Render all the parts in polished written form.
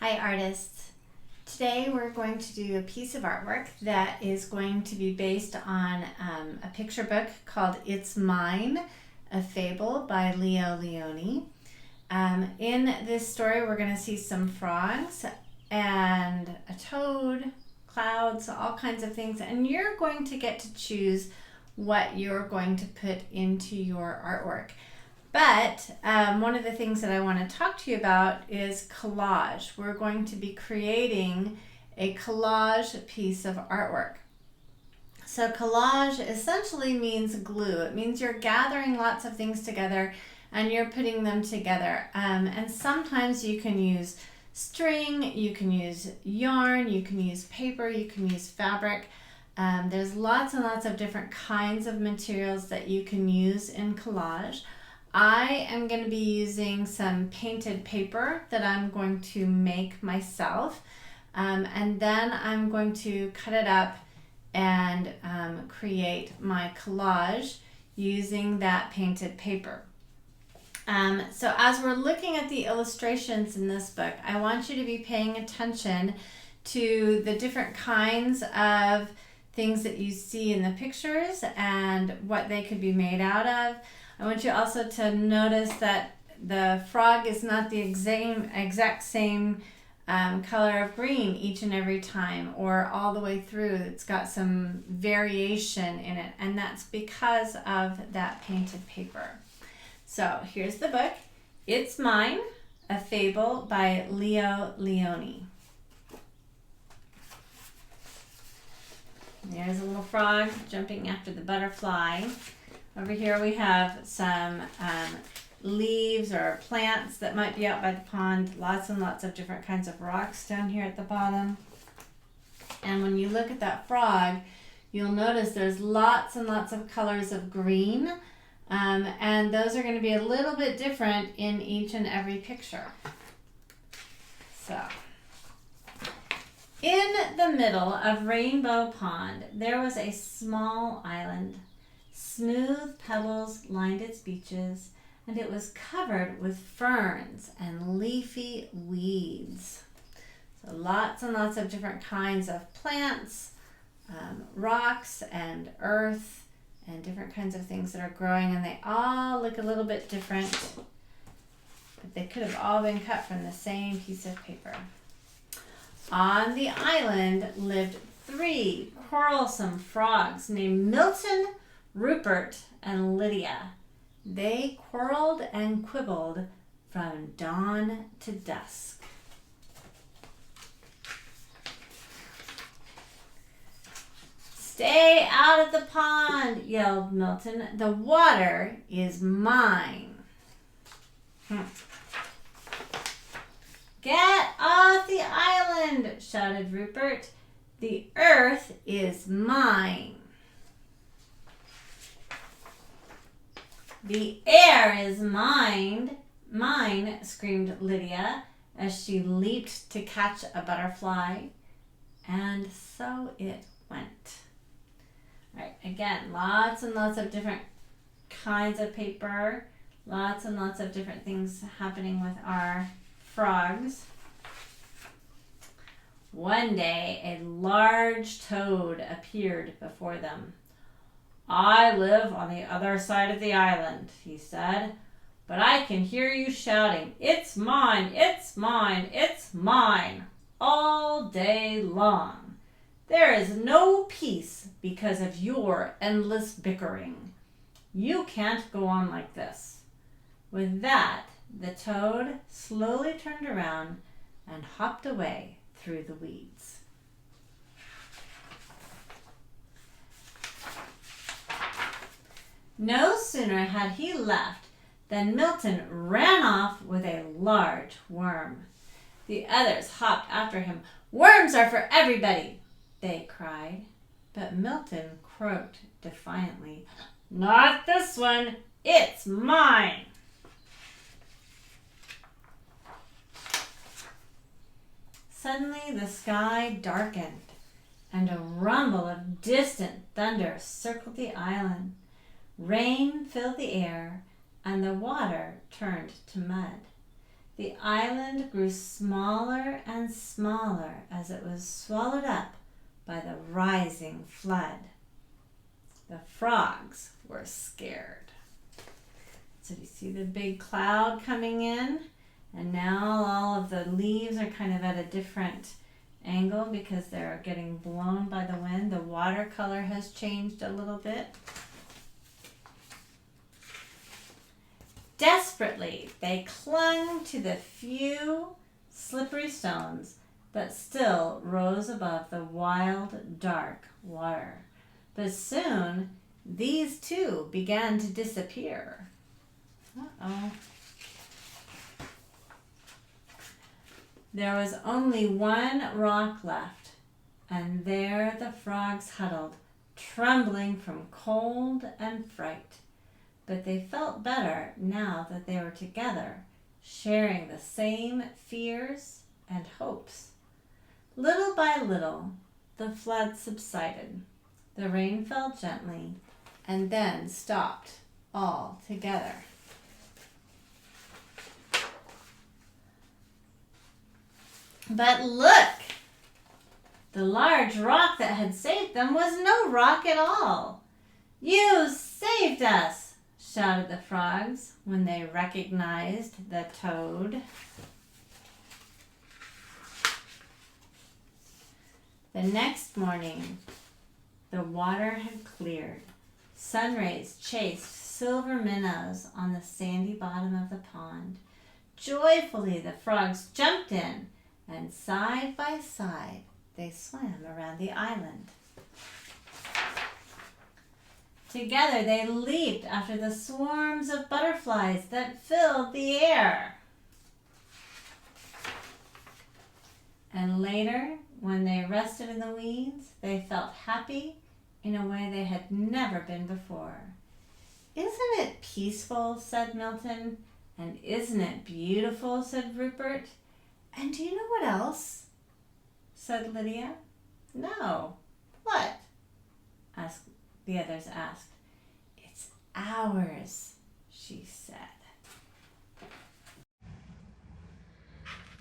Hi artists. Today we're going to do a piece of artwork that is going to be based on a picture book called It's Mine, a Fable by Leo Lionni. In this story we're going to see some frogs and a toad, clouds, all kinds of things, and you're going to get to choose what you're going to put into your artwork. But one of the things that I want to talk to you about is collage. We're going to be creating a collage piece of artwork. So collage essentially means glue. It means you're gathering lots of things together and you're putting them together. And sometimes you can use string, you can use yarn, you can use paper, you can use fabric. There's lots and lots of different kinds of materials that you can use in collage. I am going to be using some painted paper that I'm going to make myself, and then I'm going to cut it up and create my collage using that painted paper. So as we're looking at the illustrations in this book, I want you to be paying attention to the different kinds of things that you see in the pictures and what they could be made out of. I want you also to notice that the frog is not the exact same color of green each and every time or all the way through. It's got some variation in it, and that's because of that painted paper. So here's the book. It's Mine, a Fable by Leo Lionni. There's a little frog jumping after the butterfly. Over here we have some leaves or plants that might be out by the pond. Lots and lots of different kinds of rocks down here at the bottom. And when you look at that frog, you'll notice there's lots and lots of colors of green. And those are going to be a little bit different in each and every picture. So, in the middle of Rainbow Pond, there was a small island. Smooth pebbles lined its beaches, and it was covered with ferns and leafy weeds. So lots and lots of different kinds of plants, rocks and earth, and different kinds of things that are growing, and they all look a little bit different, but they could have all been cut from the same piece of paper. On the island lived 3 quarrelsome frogs named Milton, Rupert, and Lydia. They quarreled and quibbled from dawn to dusk. "Stay out of the pond," yelled Milton. "The water is mine." "Get off the island," shouted Rupert. "The earth is mine." "The air is mine, screamed Lydia as she leaped to catch a butterfly. And so it went. All right, again, lots and lots of different kinds of paper, lots and lots of different things happening with our frogs. One day, a large toad appeared before them. "I live on the other side of the island," he said, "but I can hear you shouting, 'It's mine, it's mine, it's mine,' all day long. There is no peace because of your endless bickering. You can't go on like this." With that, the toad slowly turned around and hopped away through the weeds. No sooner had he left than Milton ran off with a large worm. The others hopped after him. "Worms are for everybody," they cried. But Milton croaked defiantly, "Not this one, it's mine." Suddenly the sky darkened, and a rumble of distant thunder circled the island. Rain filled the air, and the water turned to mud. the island grew smaller and smaller as it was swallowed up by the rising flood. The frogs were scared. So you see the big cloud coming in, and now all of the leaves are kind of at a different angle because they're getting blown by the wind. The watercolor has changed a little bit. Desperately, they clung to the few slippery stones that still rose above the wild, dark water. But soon, these too began to disappear. Uh-oh. There was only one rock left, and there the frogs huddled, trembling from cold and fright. But they felt better now that they were together, sharing the same fears and hopes. Little by little, the flood subsided. The rain fell gently and then stopped altogether. But look! The large rock that had saved them was no rock at all. "You saved us!" shouted the frogs when they recognized the toad. The next morning, the water had cleared. Sun rays chased silver minnows on the sandy bottom of the pond. Joyfully, the frogs jumped in, and side by side, they swam around the island. Together, they leaped after the swarms of butterflies that filled the air. And later, when they rested in the weeds, they felt happy in a way they had never been before. "Isn't it peaceful?" said Milton. "And isn't it beautiful?" said Rupert. "And do you know what else?" said Lydia. "No. What?" The others asked. "It's ours," she said.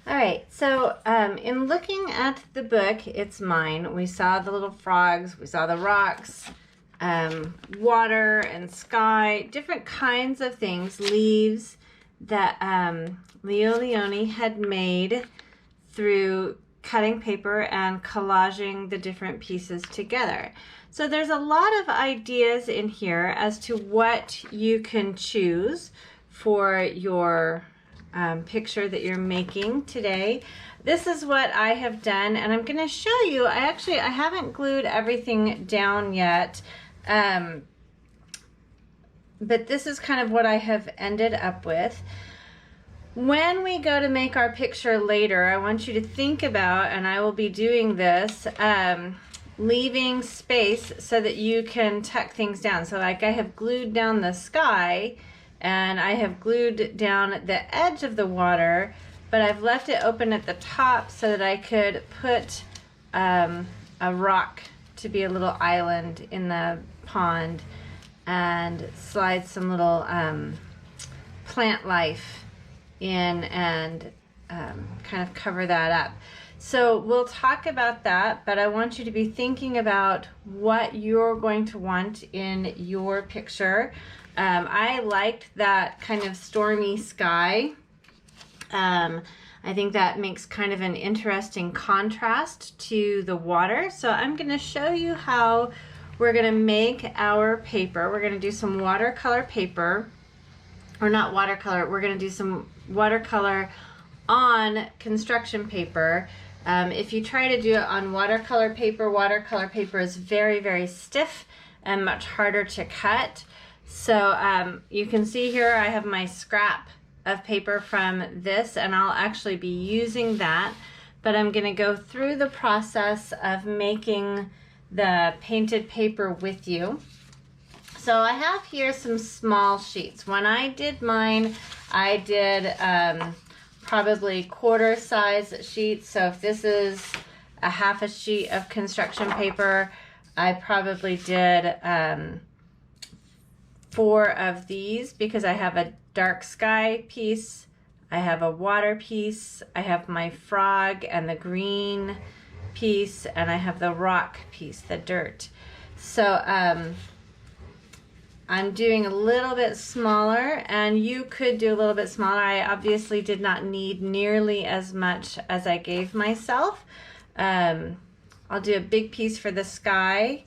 All right, so in looking at the book, It's Mine, we saw the little frogs, we saw the rocks, water and sky, different kinds of things, leaves that Leo Lionni had made through cutting paper and collaging the different pieces together. So there's a lot of ideas in here as to what you can choose for your picture that you're making today. This is what I have done, and I'm going to show you. I haven't glued everything down yet, but this is kind of what I have ended up with. When we go to make our picture later, I want you to think about, and I will be doing this, leaving space so that you can tuck things down. So like I have glued down the sky, and I have glued down the edge of the water, but I've left it open at the top so that I could put a rock to be a little island in the pond and slide some little plant life in and kind of cover that up. So we'll talk about that, but I want you to be thinking about what you're going to want in your picture. I liked that kind of stormy sky. I think that makes kind of an interesting contrast to the water. So I'm going to show you how we're going to make our paper. We're going to do some watercolor paper, or not watercolor, we're going to do some watercolor on construction paper. If you try to do it on watercolor paper is very, very stiff and much harder to cut. So you can see here I have my scrap of paper from this, and I'll actually be using that, but I'm going to go through the process of making the painted paper with you. So I have here some small sheets. When I did mine, I did probably quarter size sheets. So if this is a half a sheet of construction paper, I probably did 4 of these because I have a dark sky piece, I have a water piece, I have my frog and the green piece, and I have the rock piece, the dirt. So I'm doing a little bit smaller, and you could do a little bit smaller. I obviously did not need nearly as much as I gave myself. I'll do a big piece for the sky,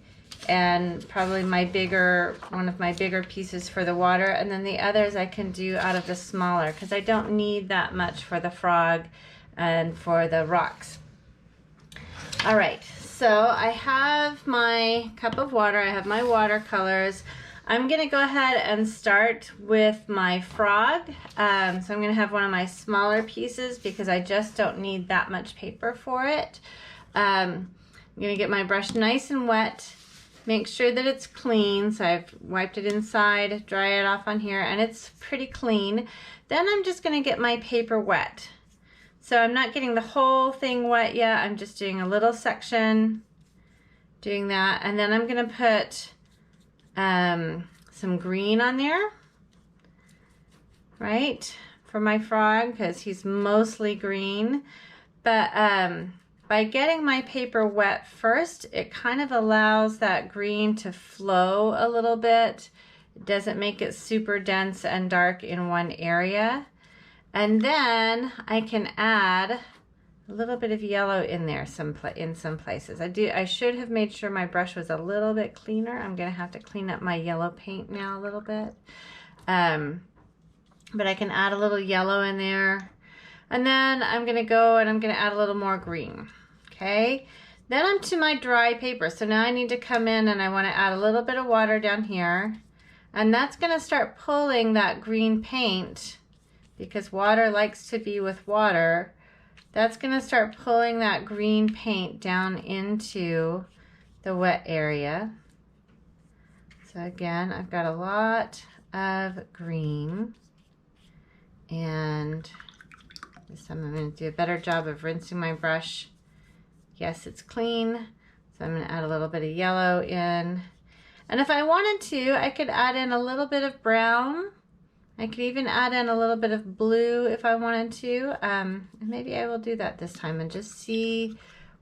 and probably one of my bigger pieces for the water, and then the others I can do out of the smaller, because I don't need that much for the frog and for the rocks. All right, so I have my cup of water, I have my watercolors. I'm gonna go ahead and start with my frog. So I'm gonna have one of my smaller pieces because I just don't need that much paper for it. I'm gonna get my brush nice and wet, make sure that it's clean. So I've wiped it inside, dry it off on here, and it's pretty clean. Then I'm just gonna get my paper wet. So I'm not getting the whole thing wet yet. I'm just doing a little section, doing that. And then I'm gonna put some green on there, right, for my frog, because he's mostly green. But by getting my paper wet first, it kind of allows that green to flow a little bit. It doesn't make it super dense and dark in one area. And then I can add a little bit of yellow in there in some places. I should have made sure my brush was a little bit cleaner. I'm gonna have to clean up my yellow paint now a little bit. But I can add a little yellow in there. And then I'm gonna go and I'm gonna add a little more green, okay? Then I'm to my dry paper. So now I need to come in and I wanna add a little bit of water down here. And that's gonna start pulling that green paint, because water likes to be with water. That's gonna start pulling that green paint down into the wet area. So again, I've got a lot of green, and this time I'm gonna do a better job of rinsing my brush. Yes, it's clean. So I'm gonna add a little bit of yellow in. And if I wanted to, I could add in a little bit of brown. I could even add in a little bit of blue if I wanted to. And maybe I will do that this time and just see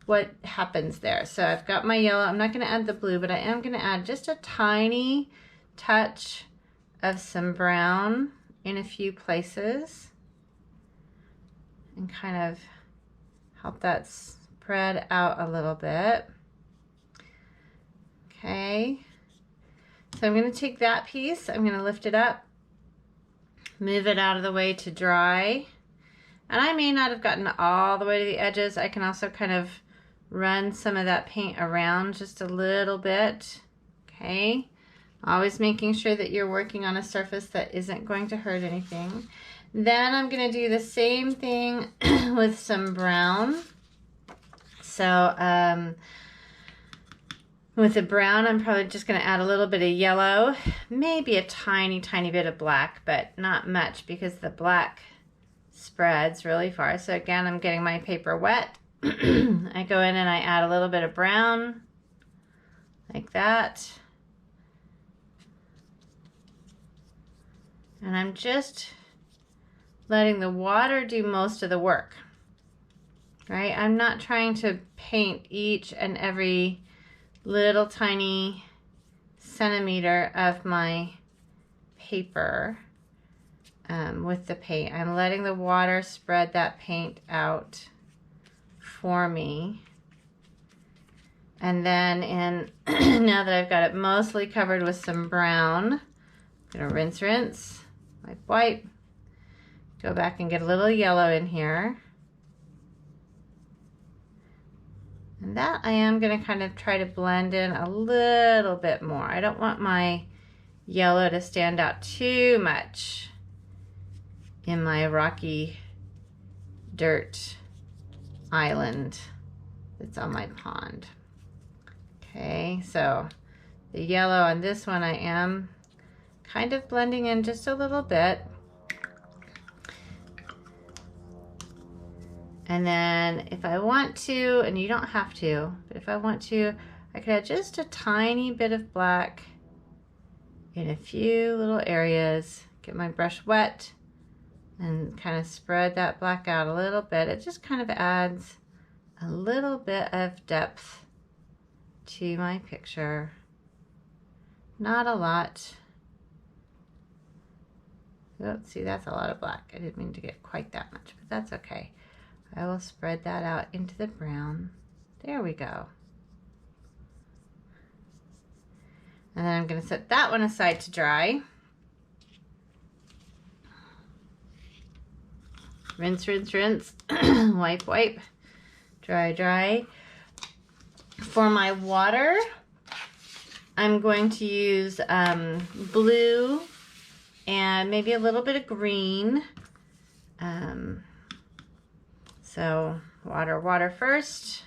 what happens there. So I've got my yellow. I'm not gonna add the blue, but I am gonna add just a tiny touch of some brown in a few places and kind of help that spread out a little bit. Okay, so I'm gonna take that piece, I'm gonna lift it up, move it out of the way to dry. And I may not have gotten all the way to the edges. I can also kind of run some of that paint around just a little bit. Okay, always making sure that you're working on a surface that isn't going to hurt anything. Then I'm gonna do the same thing with some brown. So with the brown, I'm probably just gonna add a little bit of yellow, maybe a tiny bit of black, but not much because the black spreads really far. So again, I'm getting my paper wet. I go in and I add a little bit of brown, like that. And I'm just letting the water do most of the work, right? I'm not trying to paint each and every little tiny centimeter of my paper with the paint. I'm letting the water spread that paint out for me. And then now that I've got it mostly covered with some brown, I'm gonna rinse, wipe, go back and get a little yellow in here. And that I am going to kind of try to blend in a little bit more. I don't want my yellow to stand out too much in my rocky dirt island that's on my pond. Okay, so the yellow on this one I am kind of blending in just a little bit. And then if I want to, and you don't have to, but if I want to, I could add just a tiny bit of black in a few little areas, get my brush wet, and kind of spread that black out a little bit. It just kind of adds a little bit of depth to my picture. Not a lot. Oops, see, that's a lot of black. I didn't mean to get quite that much, but that's okay. I will spread that out into the brown. There we go. And then I'm going to set that one aside to dry. Rinse, rinse, rinse. Wipe, wipe. Dry, dry. For my water, I'm going to use blue and maybe a little bit of green. So water first.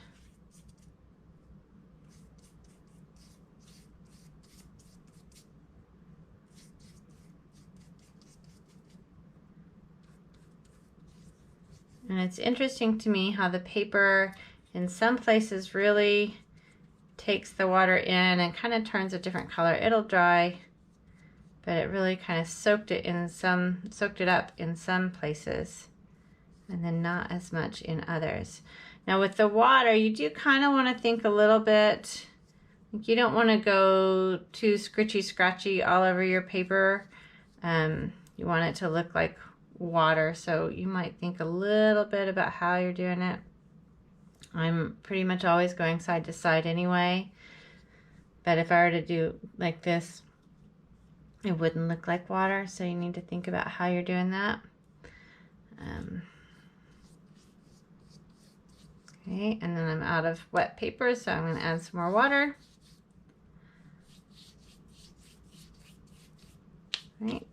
And it's interesting to me how the paper in some places really takes the water in and kind of turns a different color. It'll dry, but it really kind of soaked it up in some places, and then not as much in others. Now with the water, you do kind of want to think a little bit, like you don't want to go too scritchy scratchy all over your paper. You want it to look like water, so you might think a little bit about how you're doing it. I'm pretty much always going side to side anyway, but if I were to do like this, it wouldn't look like water, so you need to think about how you're doing that. Okay, and then I'm out of wet paper, so I'm going to add some more water. Right,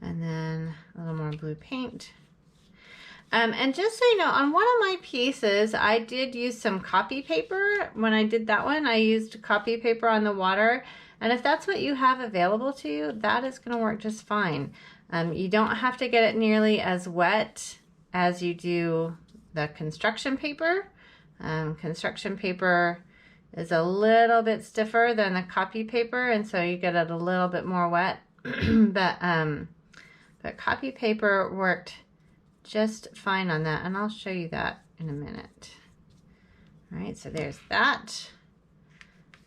and then a little more blue paint. And just so you know, on one of my pieces, I did use some copy paper. When I did that one, I used copy paper on the water. And if that's what you have available to you, that is going to work just fine. You don't have to get it nearly as wet as you do the construction paper. Construction paper is a little bit stiffer than the copy paper, and so you get it a little bit more wet. but copy paper worked just fine on that, and I'll show you that in a minute. All right, so there's that.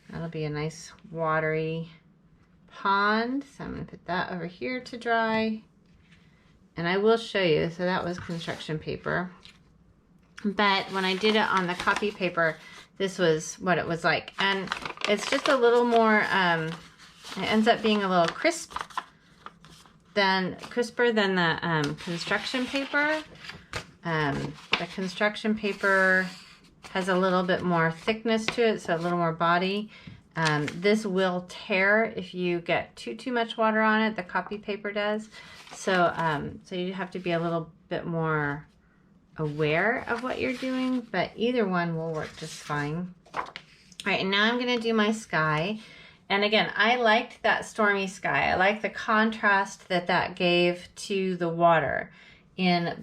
That'll be a nice watery pond. So I'm going to put that over here to dry, and I will show you. So that was construction paper, but when I did it on the copy paper, this was what it was like, and it's just a little more. It ends up being a little crisper than the construction paper. The construction paper has a little bit more thickness to it, so a little more body. This will tear if you get too much water on it. The copy paper does. So so you have to be a little bit more aware of what you're doing, but either one will work just fine. All right, and now I'm going to do my sky. And again, I liked that stormy sky. I like the contrast that gave to the water,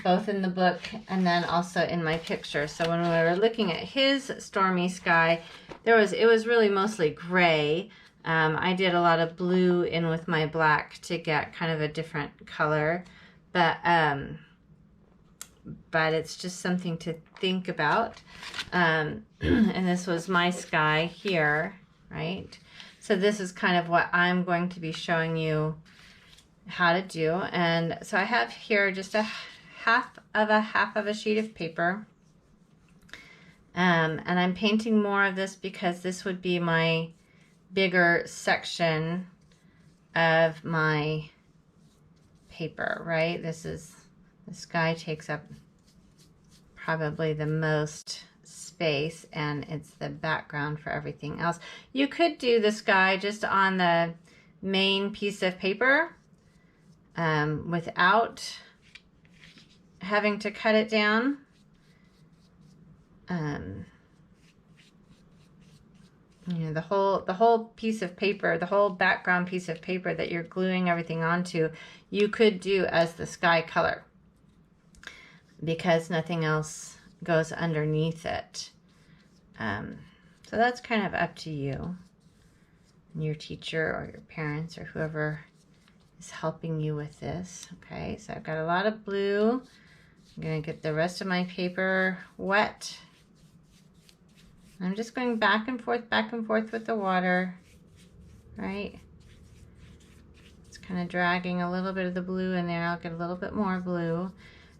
both in the book and then also in my picture. So when we were looking at his stormy sky, it was really mostly gray. I did a lot of blue in with my black to get kind of a different color, but it's just something to think about. And this was my sky here, right? So this is kind of what I'm going to be showing you how to do. And so I have here just a half of a sheet of paper. And I'm painting more of this because this would be my bigger section of my paper, right? The sky takes up probably the most space, and it's the background for everything else. You could do the sky just on the main piece of paper without having to cut it down. You know, the whole piece of paper, the whole background piece of paper that you're gluing everything onto, you could do as the sky color because nothing else goes underneath it. So that's kind of up to you and your teacher or your parents or whoever is is helping you with this. Okay, so I've got a lot of blue. I'm going to get the rest of my paper wet. I'm just going back and forth with the water, right? It's kind of dragging a little bit of the blue in there. I'll get a little bit more blue.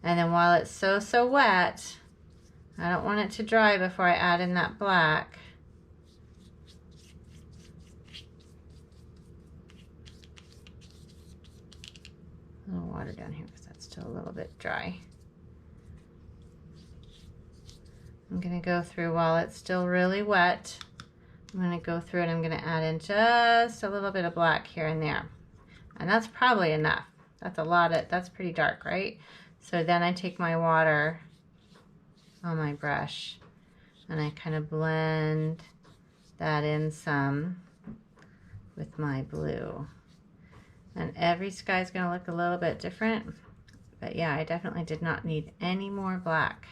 And then while it's so wet, I don't want it to dry before I add in that black. A little water down here because that's still a little bit dry. I'm going to go through while it's still really wet. I'm going to go through and I'm going to add in just a little bit of black here and there. And that's probably enough. That's a lot of, that's pretty dark, right? So then I take my water on my brush and I kind of blend that in some with my blue. And every sky is going to look a little bit different. But yeah, I definitely did not need any more black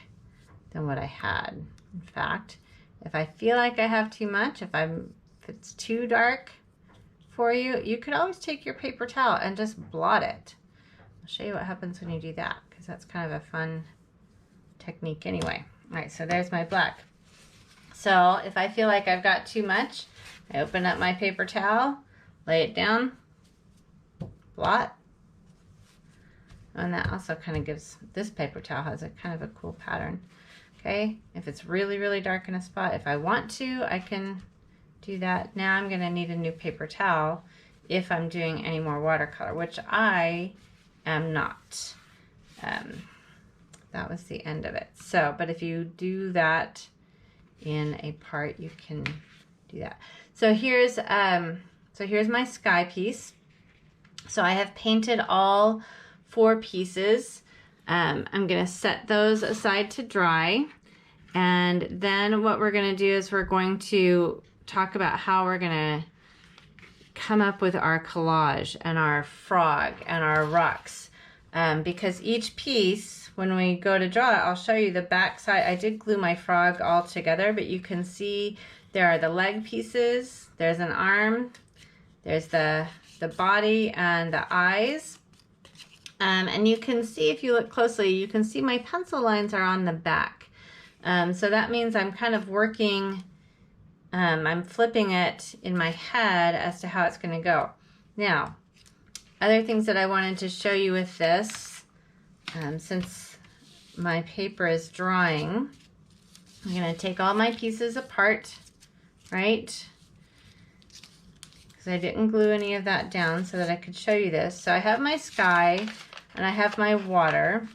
than what I had. In fact, if I feel like I have too much, if it's too dark for you, you could always take your paper towel and just blot it. I'll show you what happens when you do that, because that's kind of a fun technique anyway. All right, so there's my black. So if I feel like I've got too much, I open up my paper towel, lay it down, blot. And that also kind of gives, this paper towel has a kind of a cool pattern. Okay, if it's really dark in a spot, if I want to, I can do that. Now I'm gonna need a new paper towel if I'm doing any more watercolor, which I am not. That was the end of it. So, but if you do that in a part, you can do that. So here's my sky piece. So I have painted all 4 pieces. I'm going to set those aside to dry. And then what we're going to do is we're going to talk about how we're going to come up with our collage and our frog and our rocks. Because each piece, when we go to draw it, I'll show you the back side. I did glue my frog all together, but you can see there are the leg pieces, there's an arm, there's the body and the eyes. And you can see, if you look closely, you can see my pencil lines are on the back. So that means I'm kind of working, I'm flipping it in my head as to how it's going to go. Now, other things that I wanted to show you with this, since my paper is drying, I'm going to take all my pieces apart, right? Because I didn't glue any of that down so that I could show you this. So I have my sky and I have my water.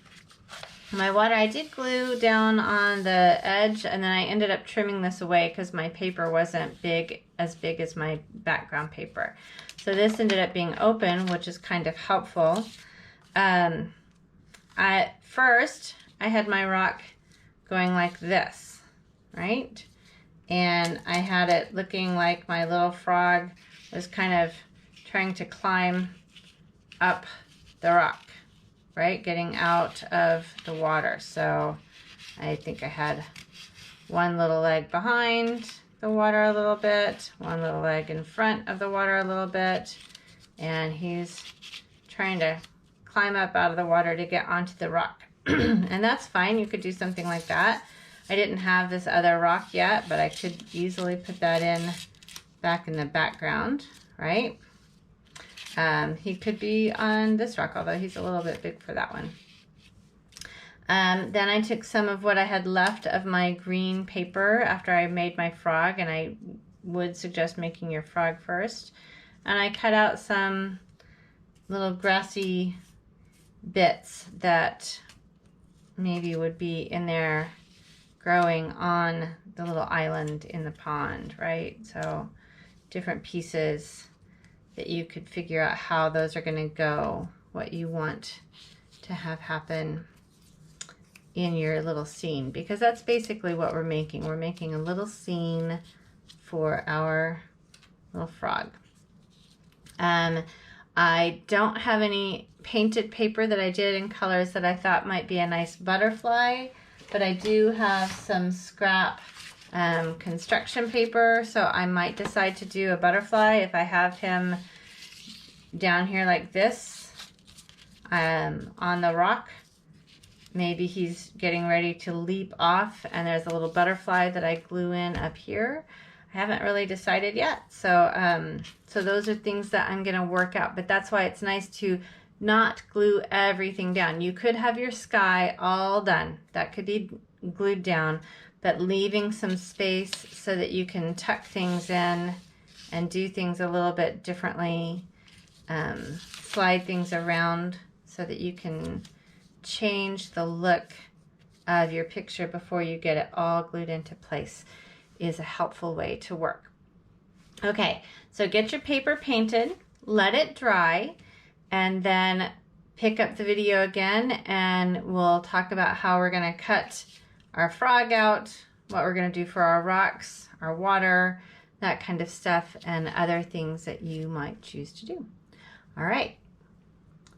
My water I did glue down on the edge, and then I ended up trimming this away because my paper wasn't as big as my background paper. So this ended up being open, which is kind of helpful. First, I had my rock going like this, right? And I had it looking like my little frog was kind of trying to climb up the rock, right? Getting out of the water. So I think I had one little leg behind the water a little bit, one little leg in front of the water a little bit, and he's trying to climb up out of the water to get onto the rock. And that's fine. You could do something like that. I didn't have this other rock yet, but I could easily put that in back in the background, right? He could be on this rock, although he's a little bit big for that one. Then I took some of what I had left of my green paper after I made my frog, and I would suggest making your frog first. And I cut out some little grassy bits that maybe would be in there growing on the little island in the pond, right? So different pieces that you could figure out how those are going to go, what you want to have happen in your little scene, because that's basically what we're making. We're making a little scene for our little frog. I don't have any painted paper that I did in colors that I thought might be a nice butterfly, but I do have some scrap construction paper, so I might decide to do a butterfly if I have him down here like this on the rock. Maybe he's getting ready to leap off, and there's a little butterfly that I glue in up here. I haven't really decided yet. So, so those are things that I'm gonna work out, but that's why it's nice to not glue everything down. You could have your sky all done. That could be glued down, but leaving some space so that you can tuck things in and do things a little bit differently, slide things around so that you can change the look of your picture before you get it all glued into place is a helpful way to work. Okay, so get your paper painted, let it dry, and then pick up the video again and we'll talk about how we're gonna cut our frog out, what we're gonna do for our rocks, our water, that kind of stuff, and other things that you might choose to do. All right,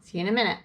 see you in a minute.